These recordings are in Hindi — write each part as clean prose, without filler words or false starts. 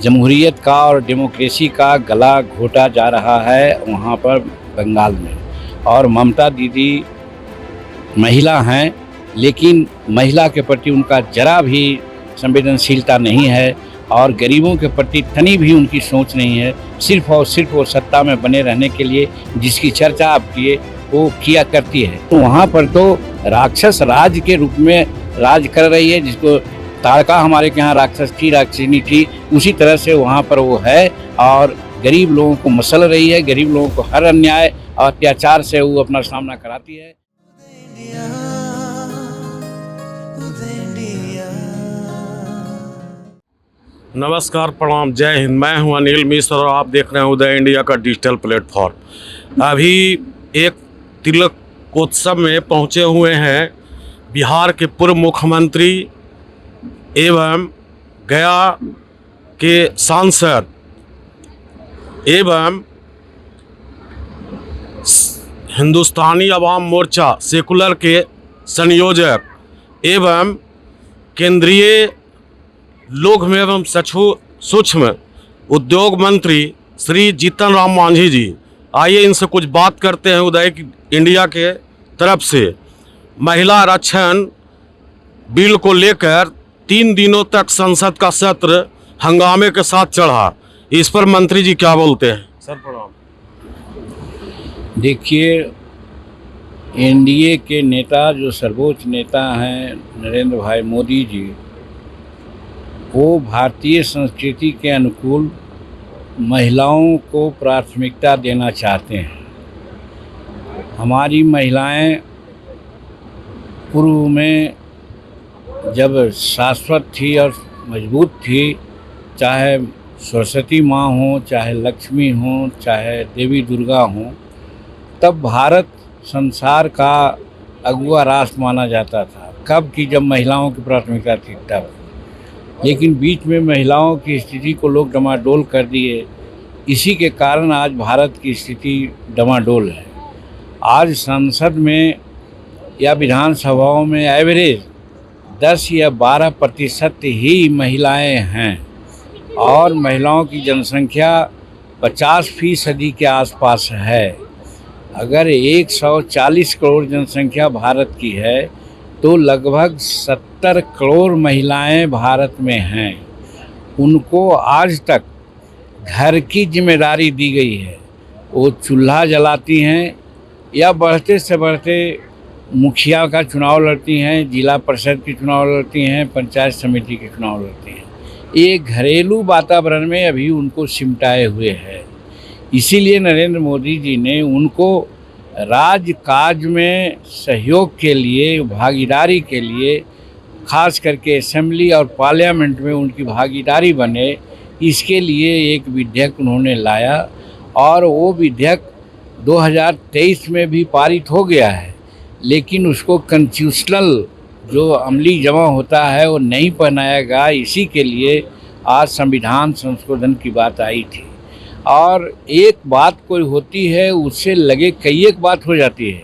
जमहूरियत का और डेमोक्रेसी का गला घोटा जा रहा है वहाँ पर बंगाल में। और ममता दीदी महिला हैं, लेकिन महिला के प्रति उनका जरा भी संवेदनशीलता नहीं है और गरीबों के प्रति तनी भी उनकी सोच नहीं है। सिर्फ और सिर्फ वो सत्ता में बने रहने के लिए जिसकी चर्चा आप किए वो किया करती है। तो वहाँ पर तो राक्षस राज के रूप में राज कर रही है, जिसको ताड़का हमारे के यहाँ राक्षस थी, राक्षसिनी थी, उसी तरह से वहाँ पर वो है और गरीब लोगों को मसल रही है। गरीब लोगों को हर अन्याय और अत्याचार से वो अपना सामना कराती है। नमस्कार, प्रणाम, जय हिंद। मैं हूं अनिल मिश्र और आप देख रहे हैं उदय इंडिया का डिजिटल प्लेटफॉर्म। अभी एक तिलकोत्सव में पहुंचे हुए हैं बिहार के पूर्व मुख्यमंत्री एवं गया के सांसद एवं हिंदुस्तानी अवाम मोर्चा सेकुलर के संयोजक एवं केंद्रीय लोक एवं सूक्ष्म उद्योग मंत्री श्री जीतन राम मांझी जी। आइए इनसे कुछ बात करते हैं। उदय इंडिया के तरफ से महिला आरक्षण बिल को लेकर 3 दिनों तक संसद का सत्र हंगामे के साथ चढ़ा। इस पर मंत्री जी क्या बोलते हैं? सर प्रणाम। देखिए, एनडीए के नेता जो सर्वोच्च नेता हैं नरेंद्र भाई मोदी जी, वो भारतीय संस्कृति के अनुकूल महिलाओं को प्राथमिकता देना चाहते हैं। हमारी महिलाएं पूर्व में जब शाश्वत थी और मजबूत थी, चाहे सरस्वती माँ हो, चाहे लक्ष्मी हो, चाहे देवी दुर्गा हो, तब भारत संसार का अगुआ राष्ट्र माना जाता था। कब की जब महिलाओं की प्राथमिकता थी तब। लेकिन बीच में महिलाओं की स्थिति को लोग डमाडोल कर दिए। इसी के कारण आज भारत की स्थिति डमाडोल है। आज संसद में या विधानसभाओं में एवरेज 10 या 12% ही महिलाएं हैं और महिलाओं की जनसंख्या 50% के आसपास है। अगर 140 करोड़ जनसंख्या भारत की है तो लगभग 70 करोड़ महिलाएं भारत में हैं। उनको आज तक घर की जिम्मेदारी दी गई है। वो चूल्हा जलाती हैं या बढ़ते से बढ़ते मुखिया का चुनाव लड़ती हैं, जिला परिषद के चुनाव लड़ती हैं, पंचायत समिति के चुनाव लड़ती हैं। ये घरेलू वातावरण में अभी उनको सिमटाए हुए है। इसीलिए नरेंद्र मोदी जी ने उनको राज काज में सहयोग के लिए, भागीदारी के लिए, खास करके असेंबली और पार्लियामेंट में उनकी भागीदारी बने, इसके लिए एक विधेयक उन्होंने लाया और वो विधेयक 2023 में भी पारित हो गया है। लेकिन उसको कॉन्स्टिट्यूशनल जो अमली जमा होता है वो नहीं पहनाया गया। इसी के लिए आज संविधान संशोधन की बात आई थी। और एक बात कोई होती है उससे लगे कई एक बात हो जाती है।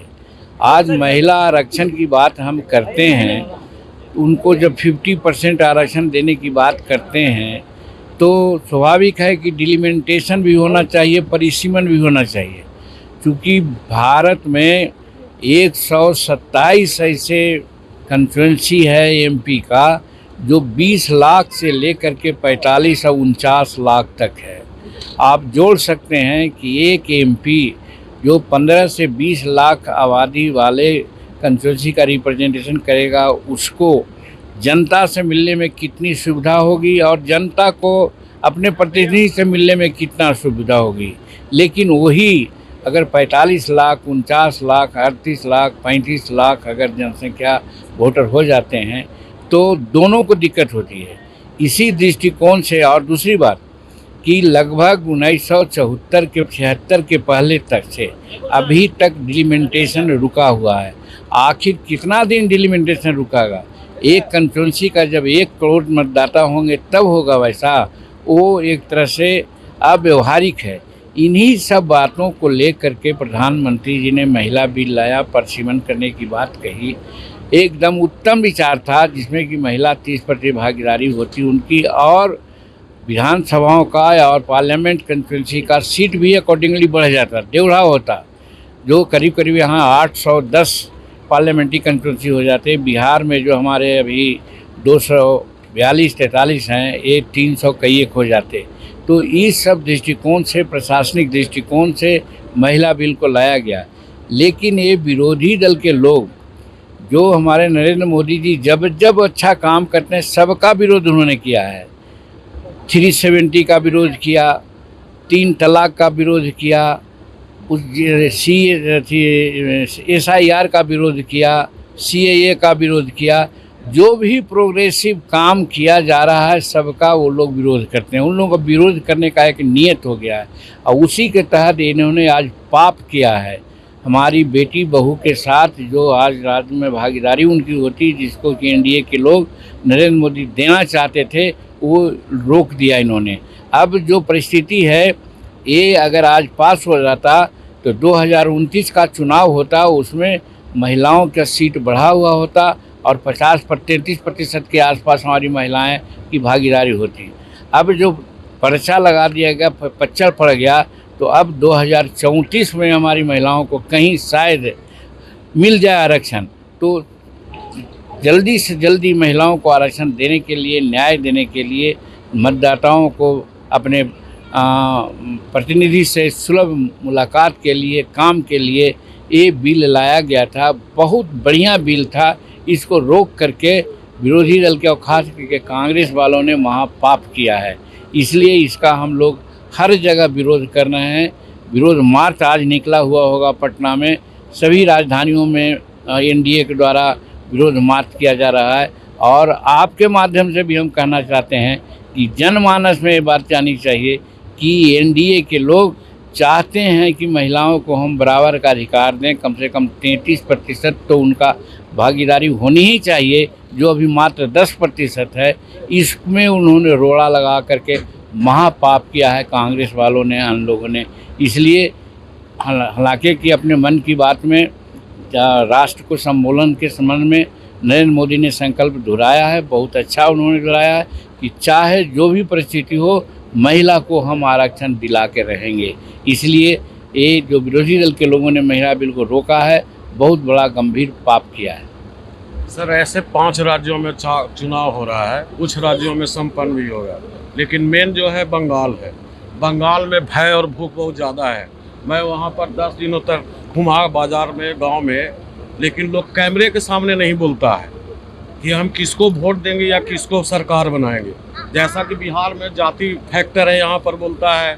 आज महिला आरक्षण की बात हम करते हैं, उनको जब 50% आरक्षण देने की बात करते हैं तो स्वाभाविक है कि डिलिमिटेशन भी होना चाहिए, परिसीमन भी होना चाहिए। क्योंकि भारत में 127 ऐसे कंस्टिट्यूंसी है एमपी का जो 20 लाख से लेकर के 45 और 49 लाख तक है। आप जोड़ सकते हैं कि एक एमपी जो 15 से 20 लाख आबादी वाले कंस्टिट्यूंसी का रिप्रेजेंटेशन करेगा, उसको जनता से मिलने में कितनी सुविधा होगी और जनता को अपने प्रतिनिधि से मिलने में कितना सुविधा होगी। लेकिन वही अगर 45 लाख, 49 लाख, 38 लाख, 35 लाख अगर जनसंख्या वोटर हो जाते हैं तो दोनों को दिक्कत होती है। इसी दृष्टिकोण से और दूसरी बात कि लगभग 1974 के 76 के पहले तक से अभी तक डिलिमिटेशन रुका हुआ है। आखिर कितना दिन डिलिमिटेशन रुकागा? एक कंस्टिट्यूंसी का जब 1 करोड़ मतदाता होंगे तब होगा वैसा। वो एक तरह से अव्यवहारिक है। इन्हीं सब बातों को लेकर के प्रधानमंत्री जी ने महिला बिल लाया, परिसीमन करने की बात कही। एकदम उत्तम विचार था जिसमें कि महिला 30% भागीदारी होती उनकी और विधानसभाओं का और पार्लियामेंट कंस्टिट्यूंसी का सीट भी अकॉर्डिंगली बढ़ जाता, डेढ़ा होता, जो करीब करीब यहाँ 810 पार्लियामेंट्री कंस्टिट्यूंसी हो जाते। बिहार में जो हमारे अभी 242-43 हैं, ये 300 कई एक हो जाते। तो इस सब दृष्टिकोण से, प्रशासनिक दृष्टिकोण से महिला बिल को लाया गया। लेकिन ये विरोधी दल के लोग, जो हमारे नरेंद्र मोदी जी जब जब अच्छा काम करते हैं सबका विरोध उन्होंने किया है। 370 का विरोध किया, 3 तलाक का विरोध किया, उस SIR का विरोध किया, CAA का विरोध किया। जो भी प्रोग्रेसिव काम किया जा रहा है सबका वो लोग विरोध करते हैं। उन लोगों का विरोध करने का एक नियत हो गया है और उसी के तहत इन्होंने आज पाप किया है। हमारी बेटी बहू के साथ जो आज राज्य में भागीदारी उनकी होती, जिसको कि NDA के लोग नरेंद्र मोदी देना चाहते थे, वो रोक दिया इन्होंने। अब जो परिस्थिति है, ये अगर आज पास हो जाता तो 2029 का चुनाव होता, उसमें महिलाओं का सीट बढ़ा हुआ होता और 33% के आसपास हमारी महिलाएं की भागीदारी होती। अब जो पर्चा लगा दिया गया, पच्चर पड़ गया, तो अब 2034 में हमारी महिलाओं को कहीं शायद मिल जाए आरक्षण। तो जल्दी से जल्दी महिलाओं को आरक्षण देने के लिए, न्याय देने के लिए, मतदाताओं को अपने प्रतिनिधि से सुलभ मुलाकात के लिए, काम के लिए ये बिल लाया गया था। बहुत बढ़िया बिल था। इसको रोक करके विरोधी दल के और खास करके कांग्रेस वालों ने महापाप किया है। इसलिए इसका हम लोग हर जगह विरोध कर रहे हैं। विरोध मार्च आज निकला हुआ होगा पटना में, सभी राजधानियों में NDA के द्वारा विरोध मार्च किया जा रहा है। और आपके माध्यम से भी हम कहना चाहते हैं कि जनमानस में ये बात जानी चाहिए कि NDA के लोग चाहते हैं कि महिलाओं को हम बराबर का अधिकार दें। कम से कम 33% तो उनका भागीदारी होनी ही चाहिए, जो अभी मात्र 10% है। इसमें उन्होंने रोड़ा लगा करके महापाप किया है कांग्रेस वालों ने, हम लोगों ने। इसलिए हालांकि कि अपने मन की बात में राष्ट्र को सम्बोधन के संबंध में नरेंद्र मोदी ने संकल्प दोहराया है, बहुत अच्छा उन्होंने दोहराया है कि चाहे जो भी परिस्थिति हो, महिला को हम आरक्षण दिला के रहेंगे। इसलिए ये जो विरोधी दल के लोगों ने महिला बिल को रोका है, बहुत बड़ा गंभीर पाप किया है। सर, ऐसे 5 राज्यों में चुनाव हो रहा है, कुछ राज्यों में संपन्न भी हो गया, लेकिन मेन जो है बंगाल है। बंगाल में भय और भूख बहुत ज़्यादा है। मैं वहाँ पर 10 दिनों तक घुमा बाज़ार में, गांव में, लेकिन लोग कैमरे के सामने नहीं बोलता है कि हम किसको वोट देंगे या किसको सरकार बनाएंगे। जैसा कि बिहार में जाति फैक्टर है, यहाँ पर बोलता है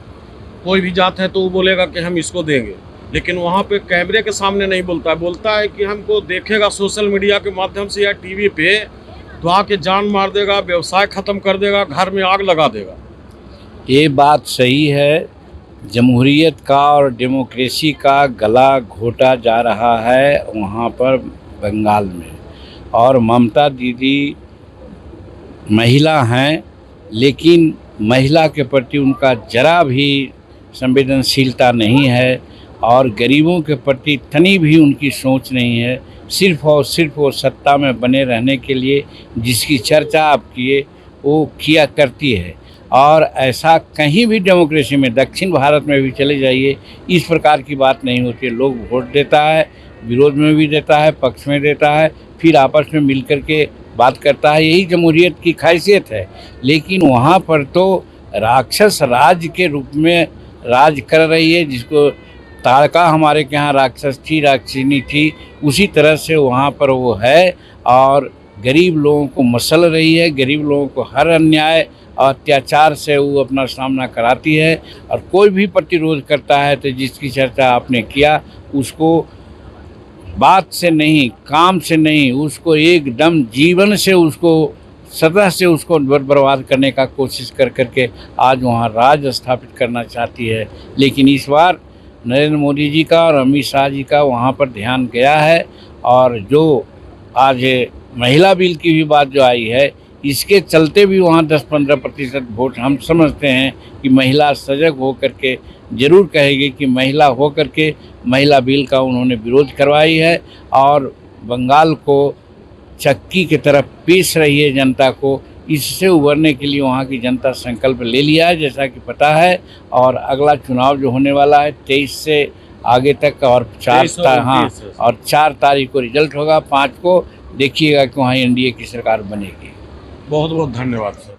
कोई भी जात है तो वो बोलेगा कि हम इसको देंगे, लेकिन वहाँ पे कैमरे के सामने नहीं बोलता है कि हमको देखेगा सोशल मीडिया के माध्यम से या टीवी पे तो आके जान मार देगा, व्यवसाय ख़त्म कर देगा, घर में आग लगा देगा। ये बात सही है। जमहूरियत का और डेमोक्रेसी का गला घोटा जा रहा है वहाँ पर बंगाल में। और ममता दीदी महिला हैं, लेकिन महिला के प्रति उनका जरा भी संवेदनशीलता नहीं है और गरीबों के प्रति तनी भी उनकी सोच नहीं है। सिर्फ और सिर्फ वो सत्ता में बने रहने के लिए जिसकी चर्चा आप किए वो किया करती है। और ऐसा कहीं भी डेमोक्रेसी में, दक्षिण भारत में भी चले जाइए, इस प्रकार की बात नहीं होती है। लोग वोट देता है, विरोध में भी देता है, पक्ष में देता है, फिर आपस में मिल कर के बात करता है। यही जमहूरियत की खासियत है। लेकिन वहाँ पर तो राक्षस राज के रूप में राज कर रही है, जिसको तारका हमारे के यहाँ राक्षस थी, राक्षिनी थी, उसी तरह से वहाँ पर वो है और गरीब लोगों को मसल रही है। गरीब लोगों को हर अन्याय और अत्याचार से वो अपना सामना कराती है। और कोई भी प्रतिरोध करता है तो जिसकी चर्चा आपने किया, उसको बात से नहीं, काम से नहीं, उसको एकदम जीवन से, उसको सतह से उसको बर्बाद करने का कोशिश कर करके आज वहाँ राज स्थापित करना चाहती है। लेकिन इस बार नरेंद्र मोदी जी का और अमित शाह जी का वहाँ पर ध्यान गया है। और जो आज महिला बिल की भी बात जो आई है, इसके चलते भी वहाँ 10-15% वोट हम समझते हैं कि महिला सजग हो करके ज़रूर कहेगी कि महिला हो करके महिला बिल का उन्होंने विरोध करवाई है और बंगाल को चक्की की तरफ पीस रही है जनता को। इससे उभरने के लिए वहाँ की जनता संकल्प ले लिया है, जैसा कि पता है। और अगला चुनाव जो होने वाला है 23 से आगे तक, और 4 तारीख को रिजल्ट होगा, 5 को देखिएगा कि वहाँ एनडीए की सरकार बनेगी। बहुत बहुत धन्यवाद सर।